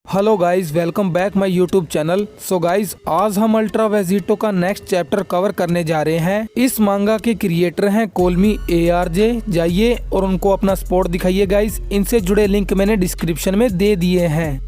Hello guys, welcome back my YouTube channel. So guys, आज हम ultra Vegito का next chapter cover करने जा रहे हैं। इस मांगा के क्रिएटर हैं कोलमी ARJ। जाइए और उनको अपना सपोर्ट दिखाइए गाइस। इनसे जुड़े लिंक मैंने डिस्क्रिप्शन में दे दिए हैं।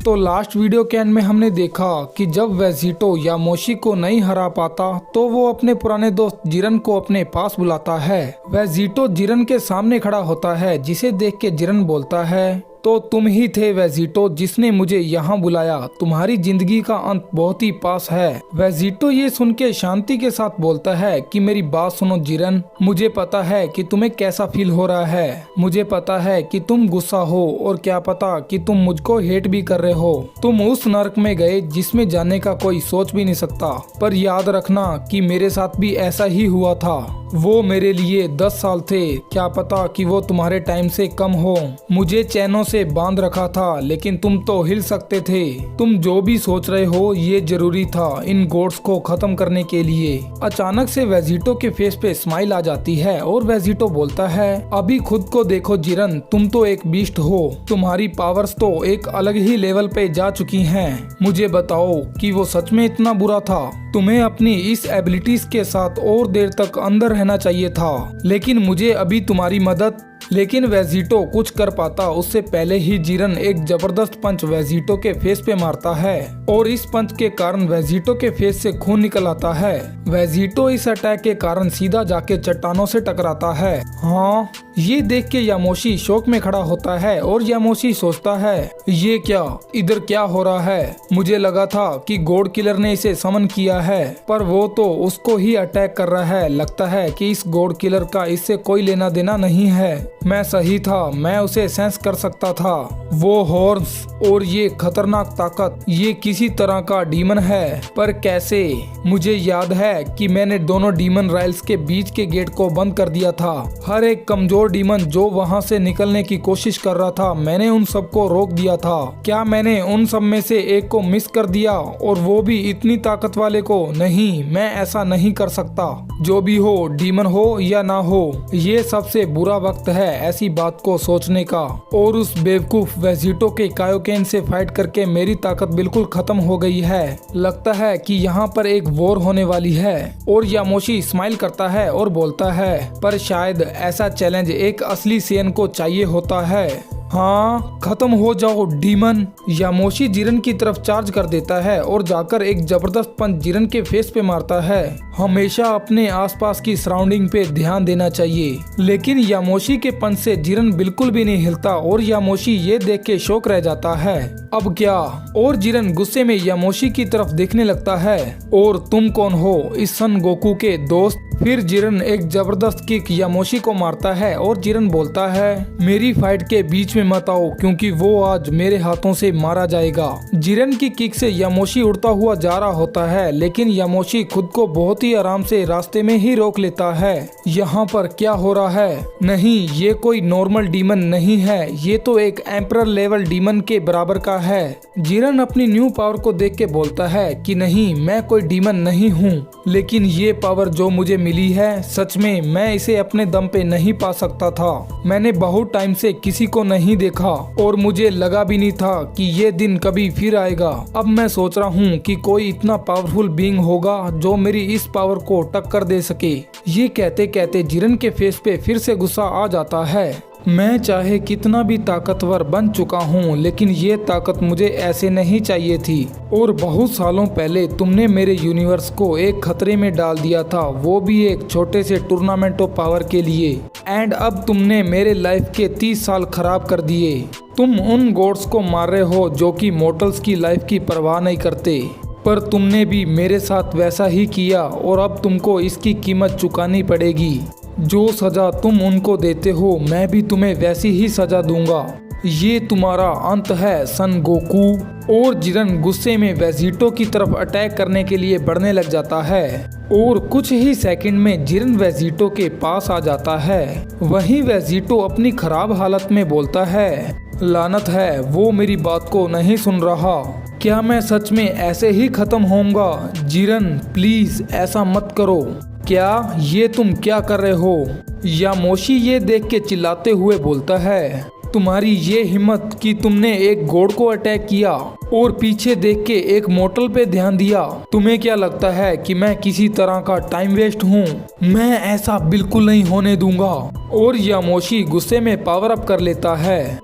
तो लास्ट वीडियो के एंड में हमने देखा कि जब वेजिटो यामोशी को नहीं हरा पाता तो वो अपने पुराने दोस्त जिरन को अपने पास बुलाता है। वेजिटो जिरन के सामने खड़ा होता है, जिसे देख के जिरन बोलता है, तो तुम ही थे वेजिटो जिसने मुझे यहाँ बुलाया। तुम्हारी जिंदगी का अंत बहुत ही पास है। वेजिटो ये सुन के शांति के साथ बोलता है कि मेरी बात सुनो जिरन, मुझे पता है कि तुम्हें कैसा फील हो रहा है। मुझे पता है कि तुम गुस्सा हो और क्या पता कि तुम मुझको हेट भी कर रहे हो। तुम उस नर्क में गए जिसमें जाने का कोई सोच भी नहीं सकता, पर याद रखना कि मेरे साथ भी ऐसा ही हुआ था। वो मेरे लिए 10 साल थे, क्या पता कि वो तुम्हारे टाइम से कम हो। मुझे चैनों से बांध रखा था, लेकिन तुम तो हिल सकते थे। तुम जो भी सोच रहे हो ये जरूरी था इन गोड्स को खत्म करने के लिए। अचानक से वेजिटो के फेस पे स्माइल आ जाती है और वेजिटो बोलता है, अभी खुद को देखो जिरन, तुम तो एक बीस्ट हो। तुम्हारी पावर्स तो एक अलग ही लेवल पे जा चुकी हैं। मुझे बताओ कि वो सच में इतना बुरा था? तुम्हें अपनी इस एबिलिटीज के साथ और देर तक अंदर रहना चाहिए था, लेकिन मुझे अभी तुम्हारी मदद। लेकिन वेजिटो कुछ कर पाता उससे पहले ही जिरन एक जबरदस्त पंच वेजिटो के फेस पे मारता है और इस पंच के कारण वेजिटो के फेस से खून निकल आता है। वेजिटो इस अटैक के कारण सीधा जाके चट्टानों से टकराता है। हाँ, ये देख के यामोशी शौक में खड़ा होता है और यामोशी सोचता है, ये क्या, इधर क्या हो रहा है? मुझे लगा था कि गॉड किलर ने इसे समन किया है, पर वो तो उसको ही अटैक कर रहा है। लगता है कि इस गॉड किलर का इससे कोई लेना देना नहीं है। मैं सही था, मैं उसे सेंस कर सकता था। वो हॉर्न्स और ये खतरनाक ताकत, ये किसी तरह का डीमन है, पर कैसे? मुझे याद है कि मैंने दोनों डीमन राइल्स के बीच के गेट को बंद कर दिया था। हर एक कमजोर डीमन जो वहां से निकलने की कोशिश कर रहा था, मैंने उन सबको रोक दिया था। क्या मैंने उन सब में से एक को मिस कर दिया, और वो भी इतनी ताकत वाले को? नहीं, मैं ऐसा नहीं कर सकता। जो भी हो, डीमन हो या ना हो, ये सबसे बुरा वक्त है ऐसी बात को सोचने का। और उस बेवकूफ वेजिटो के कायोकेन से फाइट करके मेरी ताकत बिल्कुल खत्म हो गई है। लगता है कि यहाँ पर एक वॉर होने वाली है। और यामोशी स्माइल करता है और बोलता है, पर शायद ऐसा चैलेंज एक असली सेन को चाहिए होता है। हाँ, खत्म हो जाओ डीमन। यामोशी जिरन की तरफ चार्ज कर देता है और जाकर एक जबरदस्त पंच जिरन के फेस पे मारता है। हमेशा अपने आसपास की सराउंडिंग पे ध्यान देना चाहिए। लेकिन यामोशी के पंच से जिरन बिल्कुल भी नहीं हिलता और यामोशी ये देख के शौक रह जाता है। अब क्या? और जिरन गुस्से में यामोशी की तरफ देखने लगता है। और तुम कौन हो? इस सन गोकू के दोस्त? फिर जिरन एक जबरदस्त किक यामोशी को मारता है और जिरन बोलता है, मेरी फाइट के बीच में मत आओ, क्योंकि वो आज मेरे हाथों से मारा जाएगा। जिरन की किक से यामोशी उड़ता हुआ जा रहा होता है, लेकिन यामोशी खुद को बहुत ही आराम से रास्ते में ही रोक लेता है। यहाँ पर क्या हो रहा है? नहीं, ये कोई नॉर्मल डीमन नहीं है, ये तो एक एम्परर लेवल डीमन के बराबर का है। जिरन अपनी न्यू पावर को देख के बोलता है कि नहीं, मैं कोई डीमन नहीं हूँ, लेकिन ये पावर जो मुझे मिली है, सच में मैं इसे अपने दम पे नहीं पा सकता था। मैंने बहुत टाइम से किसी को नहीं देखा और मुझे लगा भी नहीं था कि ये दिन कभी फिर आएगा। अब मैं सोच रहा हूँ कि कोई इतना पावरफुल बीइंग होगा जो मेरी इस पावर को टक्कर दे सके। ये कहते कहते जिरन के फेस पे फिर से गुस्सा आ जाता है। मैं चाहे कितना भी ताकतवर बन चुका हूँ, लेकिन ये ताकत मुझे ऐसे नहीं चाहिए थी। और बहुत सालों पहले तुमने मेरे यूनिवर्स को एक खतरे में डाल दिया था, वो भी एक छोटे से टूर्नामेंट ऑफ पावर के लिए। एंड अब तुमने मेरे लाइफ के 30 साल खराब कर दिए। तुम उन गॉड्स को मार रहे हो जो कि मॉर्टल्स की लाइफ की परवाह नहीं करते, पर तुमने भी मेरे साथ वैसा ही किया और अब तुमको इसकी कीमत चुकानी पड़ेगी। जो सजा तुम उनको देते हो, मैं भी तुम्हें वैसी ही सजा दूंगा। ये तुम्हारा अंत है सन गोकू। और जिरन गुस्से में वेजिटो की तरफ अटैक करने के लिए बढ़ने लग जाता है और कुछ ही सेकंड में जिरन वेजिटो के पास आ जाता है। वहीं वेजिटो अपनी खराब हालत में बोलता है, लानत है, वो मेरी बात को नहीं सुन रहा। क्या मैं सच में ऐसे ही खत्म होऊंगा? जिरन प्लीज ऐसा मत करो। क्या ये तुम क्या कर रहे हो? यामोशी ये देख के चिल्लाते हुए बोलता है, तुम्हारी ये हिम्मत कि तुमने एक गोड को अटैक किया और पीछे देख के एक मोटल पे ध्यान दिया। तुम्हें क्या लगता है कि मैं किसी तरह का टाइम वेस्ट हूँ? मैं ऐसा बिल्कुल नहीं होने दूंगा। और यामोशी गुस्से में पावर अप कर लेता है।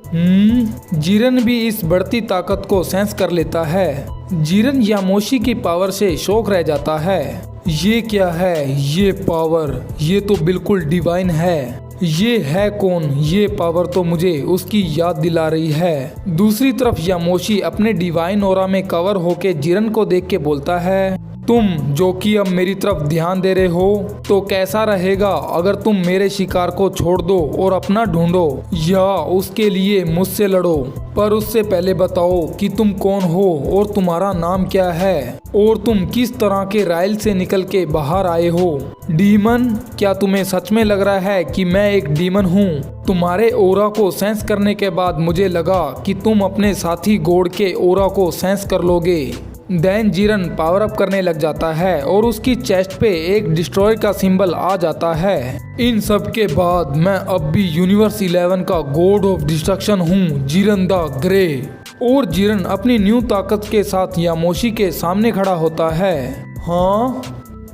जिरन भी इस बढ़ती ताकत को सेंस कर लेता है। जिरन यामोशी की पावर से शॉक रह जाता है। ये क्या है? ये पावर, ये तो बिल्कुल डिवाइन है। ये है कौन? ये पावर तो मुझे उसकी याद दिला रही है। दूसरी तरफ यामोशी अपने डिवाइन ऑरा में कवर होके जिरन को देख के बोलता है, तुम जो कि अब मेरी तरफ ध्यान दे रहे हो, तो कैसा रहेगा अगर तुम मेरे शिकार को छोड़ दो और अपना ढूंढो या उसके लिए मुझसे लड़ो। पर उससे पहले बताओ कि तुम कौन हो और तुम्हारा नाम क्या है और तुम किस तरह के राइल से निकल के बाहर आए हो। डीमन, क्या तुम्हें सच में लग रहा है कि मैं एक डीमन हूँ? तुम्हारे ओरा को सेंस करने के बाद मुझे लगा कि तुम अपने साथी गोड के ओरा को सेंस कर लोगे। देन जिरन पावर अप करने लग जाता है और उसकी चेस्ट पे एक डिस्ट्रॉयर का सिंबल आ जाता है। इन सब के बाद मैं अब भी यूनिवर्स 11 का गॉड ऑफ डिस्ट्रक्शन हूँ, जिरन द ग्रे। और जिरन अपनी न्यू ताकत के साथ यामोशी के सामने खड़ा होता है। हाँ,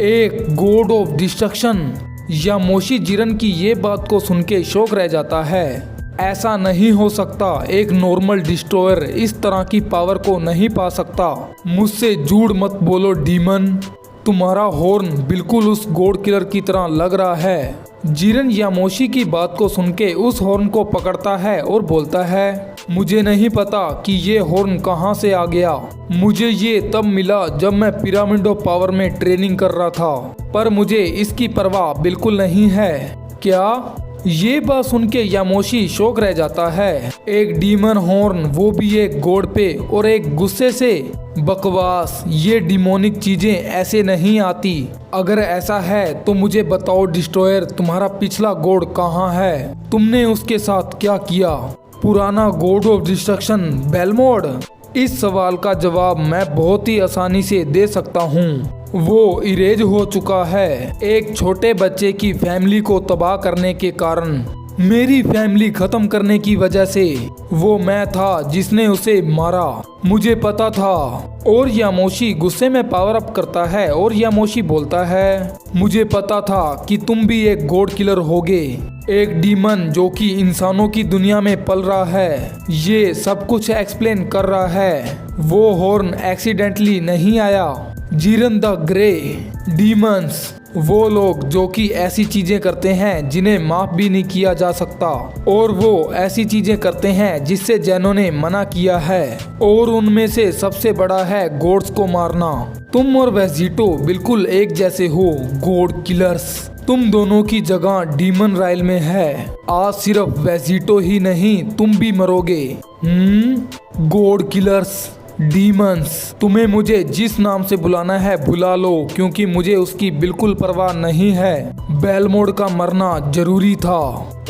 एक गॉड ऑफ डिस्ट्रक्शन। यामोशी जिरन की ये बात को सुन के शॉक रह जाता है। ऐसा नहीं हो सकता, एक नॉर्मल डिस्ट्रॉयर इस तरह की पावर को नहीं पा सकता। मुझसे झूठ मत बोलो डीमन, तुम्हारा हॉर्न बिल्कुल उस गॉड किलर की तरह लग रहा है। जिरन यामोशी की बात को सुन के उस हॉर्न को पकड़ता है और बोलता है, मुझे नहीं पता कि ये हॉर्न कहाँ से आ गया। मुझे ये तब मिला जब मैं पिरामिड ऑफ पावर में ट्रेनिंग कर रहा था, पर मुझे इसकी परवाह बिल्कुल नहीं है। क्या? ये बात सुन के यामोशी शौक रह जाता है। एक डीमन हॉर्न, वो भी एक गॉड पे, और एक गुस्से से। बकवास, ये डिमोनिक चीजें ऐसे नहीं आती। अगर ऐसा है तो मुझे बताओ डिस्ट्रॉयर, तुम्हारा पिछला गॉड कहाँ है? तुमने उसके साथ क्या किया? पुराना गॉड ऑफ डिस्ट्रक्शन बेलमोड? इस सवाल का जवाब मैं बहुत ही आसानी से दे सकता हूँ। वो इरेज हो चुका है एक छोटे बच्चे की फैमिली को तबाह करने के कारण। मेरी फैमिली खत्म करने की वजह से वो मैं था जिसने उसे मारा, मुझे पता था। और यामोशी गुस्से में पावर अप करता है और यामोशी बोलता है, मुझे पता था कि तुम भी एक गॉड किलर होगे, एक डीमन जो कि इंसानों की दुनिया में पल रहा है। ये सब कुछ एक्सप्लेन कर रहा है। वो हॉर्न एक्सीडेंटली नहीं आया। जिरन द ग्रे, डीमंस, वो लोग जो कि ऐसी चीजें करते हैं जिन्हें माफ भी नहीं किया जा सकता, और वो ऐसी चीजें करते हैं जिससे जैनों ने मना किया है, और उनमें से सबसे बड़ा है गॉड्स को मारना। तुम और वेजिटो बिल्कुल एक जैसे हो, गॉड किलर्स। तुम दोनों की जगह डीमन राइल में है। आज सिर्फ वेजिटो ही नहीं, तुम भी मरोगे। गॉड किलर्स, डीमंस, तुम्हें मुझे जिस नाम से बुलाना है बुला लो, क्योंकि मुझे उसकी बिल्कुल परवाह नहीं है। बेलमोड का मरना जरूरी था,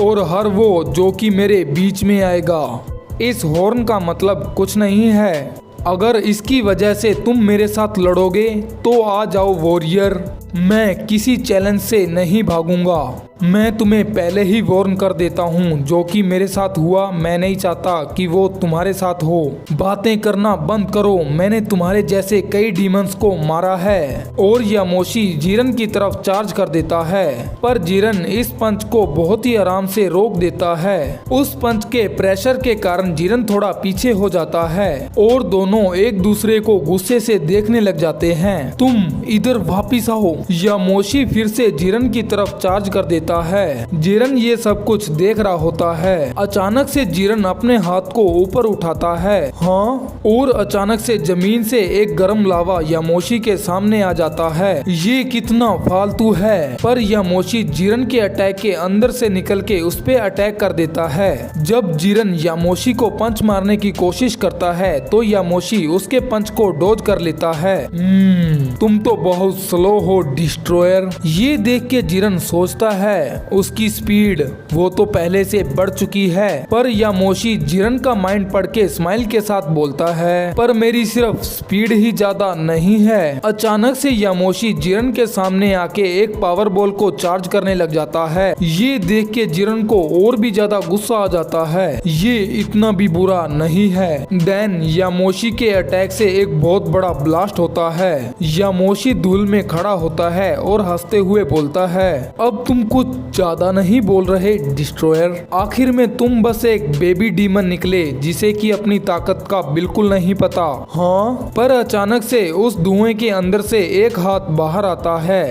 और हर वो जो कि मेरे बीच में आएगा। इस हॉर्न का मतलब कुछ नहीं है। अगर इसकी वजह से तुम मेरे साथ लड़ोगे तो आ जाओ वॉरियर, मैं किसी चैलेंज से नहीं भागूंगा। मैं तुम्हें पहले ही वार्न कर देता हूँ, जो कि मेरे साथ हुआ मैं नहीं चाहता कि वो तुम्हारे साथ हो। बातें करना बंद करो, मैंने तुम्हारे जैसे कई डीमंस को मारा है। और यामोशी जिरन की तरफ चार्ज कर देता है, पर जिरन इस पंच को बहुत ही आराम से रोक देता है। उस पंच के प्रेशर के कारण जिरन थोड़ा पीछे हो जाता है और दोनों एक दूसरे को गुस्से से देखने लग जाते हैं। तुम इधर वापिस आओ। यामोशी फिर से जिरन की तरफ चार्ज कर देता है। जिरन ये सब कुछ देख रहा होता है। अचानक से जिरन अपने हाथ को ऊपर उठाता है, हाँ, और अचानक से जमीन से एक गर्म लावा यामोशी के सामने आ जाता है। ये कितना फालतू है, पर यामोशी जिरन के अटैक के अंदर से निकल के उस पे अटैक कर देता है। जब जिरन यामोशी को पंच मारने की कोशिश करता है तो यामोशी उसके पंच को डॉज कर लेता है। तुम तो बहुत स्लो हो डिस्ट्रॉयर। ये देख के जिरन सोचता है उसकी स्पीड वो तो पहले से बढ़ चुकी है, पर यामोशी जिरन का माइंड पढ़ के स्माइल के साथ बोलता है, पर मेरी सिर्फ स्पीड ही ज्यादा नहीं है। अचानक से यामोशी जिरन के सामने आके एक पावर बॉल को चार्ज करने लग जाता है। ये देख के जिरन को और भी ज्यादा गुस्सा आ जाता है, ये इतना भी बुरा नहीं है। देन यामोशी के अटैक से एक बहुत बड़ा ब्लास्ट होता है। यामोशी धूल में खड़ा होता है और हंसते हुए बोलता है, अब तुम कुछ ज्यादा नहीं बोल रहे डिस्ट्रॉयर, आखिर में तुम बस एक बेबी डीमन निकले जिसे कि अपनी ताकत का बिल्कुल नहीं पता। हाँ, पर अचानक से उस धुएं के अंदर से एक हाथ बाहर आता है।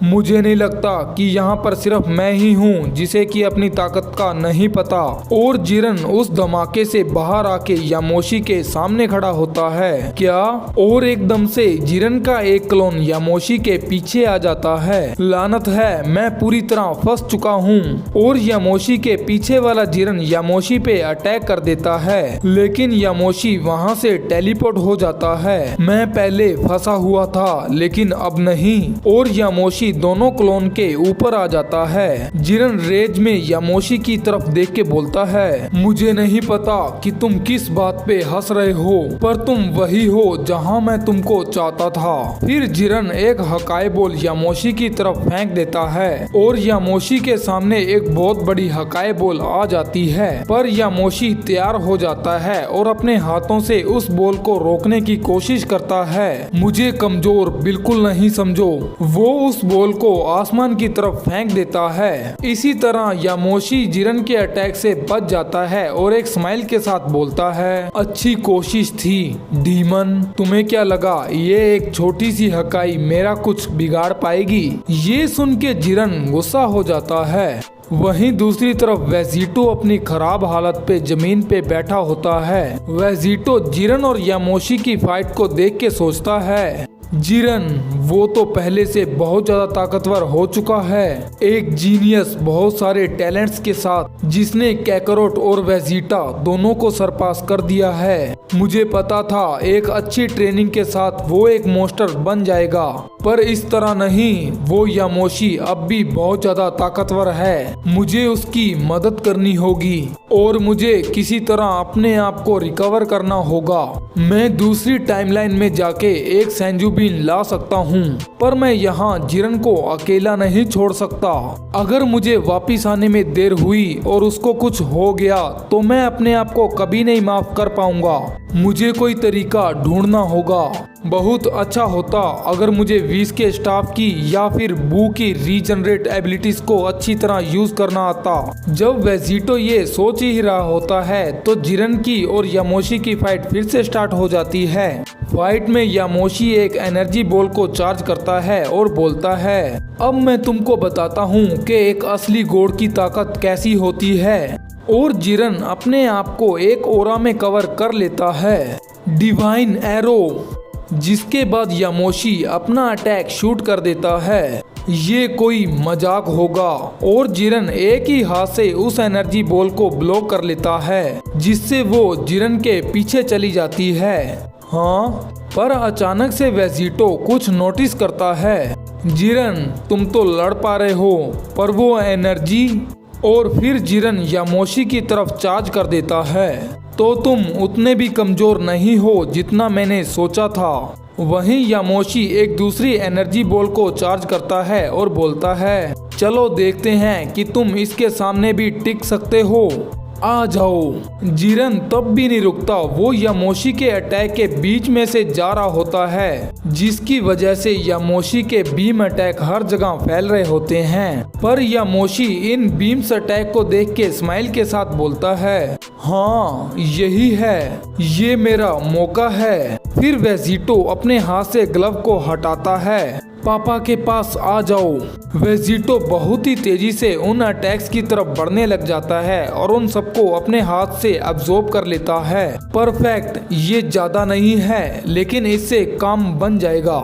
मुझे नहीं लगता कि यहाँ पर सिर्फ मैं ही हूँ जिसे कि अपनी ताकत का नहीं पता। और जिरन उस धमाके से बाहर आके यामोशी के सामने खड़ा होता है। क्या? और एकदम से जिरन का एक क्लोन यामोशी के पीछे आ जाता है। लानत है, मैं पूरी तरह फंस चुका हूँ। और यामोशी के पीछे वाला जिरन यामोशी पे अटैक कर देता है, लेकिन यामोशी वहाँ से टेलीपोर्ट हो जाता है। मैं पहले फंसा हुआ था लेकिन अब नहीं। और यामोशी दोनों क्लोन के ऊपर आ जाता है। जिरन रेज में यामोशी की तरफ देख के बोलता है, मुझे नहीं पता कि तुम किस बात पे हंस रहे हो, पर तुम वही हो जहां मैं तुमको चाहता था। फिर जिरन एक हकाई बॉल यामोशी की तरफ फेंक देता है और यामोशी के सामने एक बहुत बड़ी हकाई बॉल आ जाती है, पर यामोशी तैयार हो जाता है और अपने हाथों से उस बॉल को रोकने की कोशिश करता है। मुझे कमजोर बिल्कुल नहीं समझो। वो उस बॉल को आसमान की तरफ फेंक देता है। इसी तरह यामोशी जिरन के अटैक से बच जाता है और एक स्माइल के साथ बोलता है, अच्छी कोशिश थी डीमन। तुम्हें क्या लगा ये एक छोटी सी हकाई मेरा कुछ बिगाड़ पाएगी? ये सुन के जिरन गुस्सा हो जाता है। वहीं दूसरी तरफ वेजिटो अपनी खराब हालत पे जमीन पे बैठा होता है। वेजिटो जिरन और यामोशी की फाइट को देख के सोचता है, जिरन वो तो पहले से बहुत ज्यादा ताकतवर हो चुका है, एक जीनियस बहुत सारे टैलेंट्स के साथ जिसने कैकरोट और वेजिटा दोनों को सरपास कर दिया है। मुझे पता था एक अच्छी ट्रेनिंग के साथ वो एक मोस्टर बन जाएगा, पर इस तरह नहीं। वो यामोशी अब भी बहुत ज्यादा ताकतवर है, मुझे उसकी मदद करनी होगी और मुझे किसी तरह अपने आप को रिकवर करना होगा। मैं दूसरी टाइमलाइन में जाके एक सेंजुबिन ला सकता हूँ, पर मैं यहाँ जिरन को अकेला नहीं छोड़ सकता। अगर मुझे वापिस आने में देर हुई और उसको कुछ हो गया तो मैं अपने आप को कभी नहीं माफ कर पाऊंगा। मुझे कोई तरीका ढूंढना होगा। बहुत अच्छा होता अगर मुझे विश के स्टाफ की या फिर बू की रीजनरेट एबिलिटीज को अच्छी तरह यूज करना आता। जब वेजिटो ये सोच ही रहा होता है तो जिरन की और यामोशी की फाइट फिर से स्टार्ट हो जाती है। फाइट में यामोशी एक एनर्जी बॉल को चार्ज करता है और बोलता है, अब मैं तुमको बताता हूँ कि एक असली गॉड की ताकत कैसी होती है। और जिरन अपने आप को एक ओरा में कवर कर लेता है, डिवाइन एरो, जिसके बाद यामोशी अपना अटैक शूट कर देता है। ये कोई मजाक होगा और जिरन एक ही हाथ से उस एनर्जी बॉल को ब्लॉक कर लेता है, जिससे वो जिरन के पीछे चली जाती है। हाँ, पर अचानक से वेजिटो कुछ नोटिस करता है, जिरन तुम तो लड़ पा रहे हो पर वो एनर्जी, और फिर जिरन यामोशी की तरफ चार्ज कर देता है, तो तुम उतने भी कमजोर नहीं हो जितना मैंने सोचा था। वहीं यामोशी एक दूसरी एनर्जी बॉल को चार्ज करता है और बोलता है, चलो देखते हैं कि तुम इसके सामने भी टिक सकते हो, आ जाओ। जिरन तब भी नहीं रुकता, वो यामोशी के अटैक के बीच में से जा रहा होता है, जिसकी वजह से यामोशी के बीम अटैक हर जगह फैल रहे होते हैं। पर यामोशी इन बीम्स अटैक को देख के स्माइल के साथ बोलता है, हाँ यही है, ये मेरा मौका है। फिर वेजिटो अपने हाथ से ग्लव को हटाता है, पापा के पास आ जाओ। वेजिटो बहुत ही तेजी से उन अटैक्स की तरफ बढ़ने लग जाता है और उन सबको अपने हाथ से अब्सॉर्ब कर लेता है। परफेक्ट, ये ज्यादा नहीं है लेकिन इससे काम बन जाएगा।